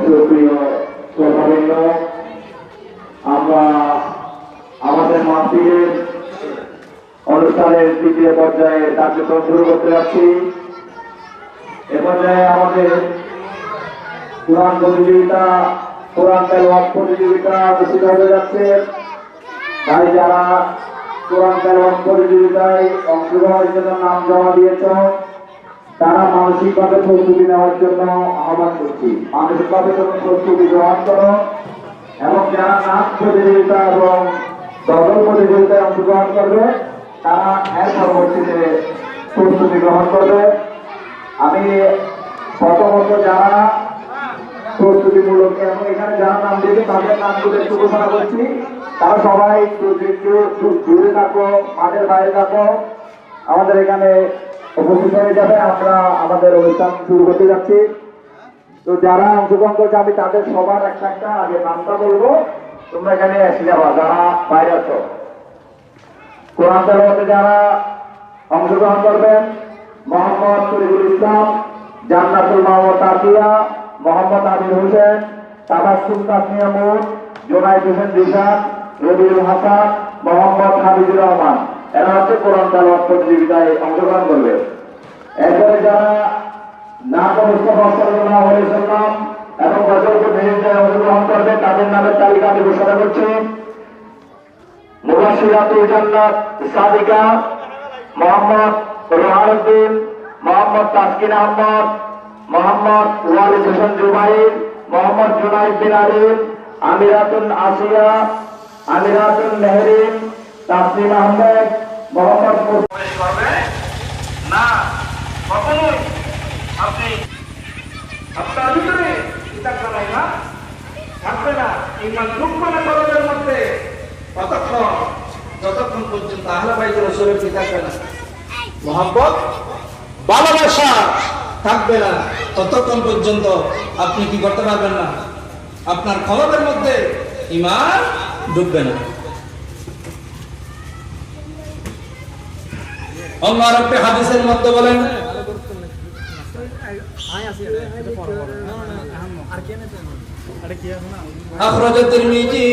সুপ্রিয় শ্রোতাবৃন্দ, আমরা আমাদের মাহফিলের অনুষ্ঠানের তৃতীয় পর্যায়ে কার্যক্রম শুরু করতে যাচ্ছি। এ পর্যায়ে আমাদের কোরআন প্রতিযোগিতা, কোরআন তেলাওয়াত প্রতিযোগিতা অনুষ্ঠিত হতে যাচ্ছে। তাই যারা কোরআন তেলাওয়াত প্রতিযোগিতায় অংশগ্রহণের জন্য নাম জমা দিয়েছ, তারা মানসিকভাবে প্রস্তুতি নেওয়ার জন্য আহ্বান করছি। মানসিকভাবে প্রস্তুতি গ্রহণ করো এবং যারা নাচ প্রতিযোগিতা এবং দল প্রতিযোগিতায় অংশগ্রহণ করবে, তারা এর পরবর্তীতে প্রস্তুতি গ্রহণ করবে। আমি প্রথমত যারা প্রস্তুতিমূলক এবং এখানে যারা নাম দিয়েছে তাদের নামগুলো একটু ঘোষণা করছি। তারা সবাই একটু দূরে থাকো, মাঠের বাইরে থাকো, আমাদের এখানে উপস্থিত হয়ে যাবে। আমরা আমাদের অনুষ্ঠান শুরু করতে যাচ্ছি। তো যারা অংশগ্রহণ করছে আমি তাদের সবার একটা আগে নামটা বলবো, তোমরা এখানে এসে যাবা যারা বাইরে আছো। কোরআন তেলাওয়াতে যারা অংশগ্রহণ করবেন: মোহাম্মদ শরীফুল ইসলাম, জান্নাতুল মাহমুদ তাকিয়া, মোহাম্মদ আমির হোসেন, তাবাসসুম তাসমিয়া মুন, জোনায়েদ হোসেন রিশাদ, রবিউল হাসান, মোহাম্মদ হাবিবুর রহমান। এরা হচ্ছে কোরআন তেলাওয়াত প্রতিযোগিতায় অংশগ্রহণ করবে। এরপরে যারা নাম মুস্তাফা সাল্লাল্লাহু আলাইহি ওয়াসাল্লাম এবং গজল প্রতিযোগিতায় অংশগ্রহণ করবে, তাদের নামের তালিকা আমি ঘোষণা করছি: মুবাশশিরাতুল জান্নাত সাদিকা, মোহাম্মদ রোহানুদ্দিন, মোহাম্মদ তাসকিন আহমদ, মোহাম্মদ ওয়ালিদ হোসেন জুবাইর, মোহাম্মদ জুনাইদ বিন আরিফ, আমিরাতুন আসিয়া, আমিরাতুন মেহরিন, তাসলিম আহমেদ, মোহাম্মদ করবে না। কখনোই আপনি আপনার ভিতরে চিন্তা নাই না থাকবে না। ইমান ঢুকবে না কলবের মধ্যে যতক্ষণ পর্যন্ত আহলে বাইতুর রাসূলের কি থাকবে না, মুহাব্বত ভালোবাসা থাকবে না, ততক্ষণ পর্যন্ত আপনি কি করতে পারবেন না, আপনার কলবের মধ্যে ঈমান ঢুকবে না। আল্লাহ রাব্বি হাদিসের মধ্যে বলেন: আখরাজ তিরমিজি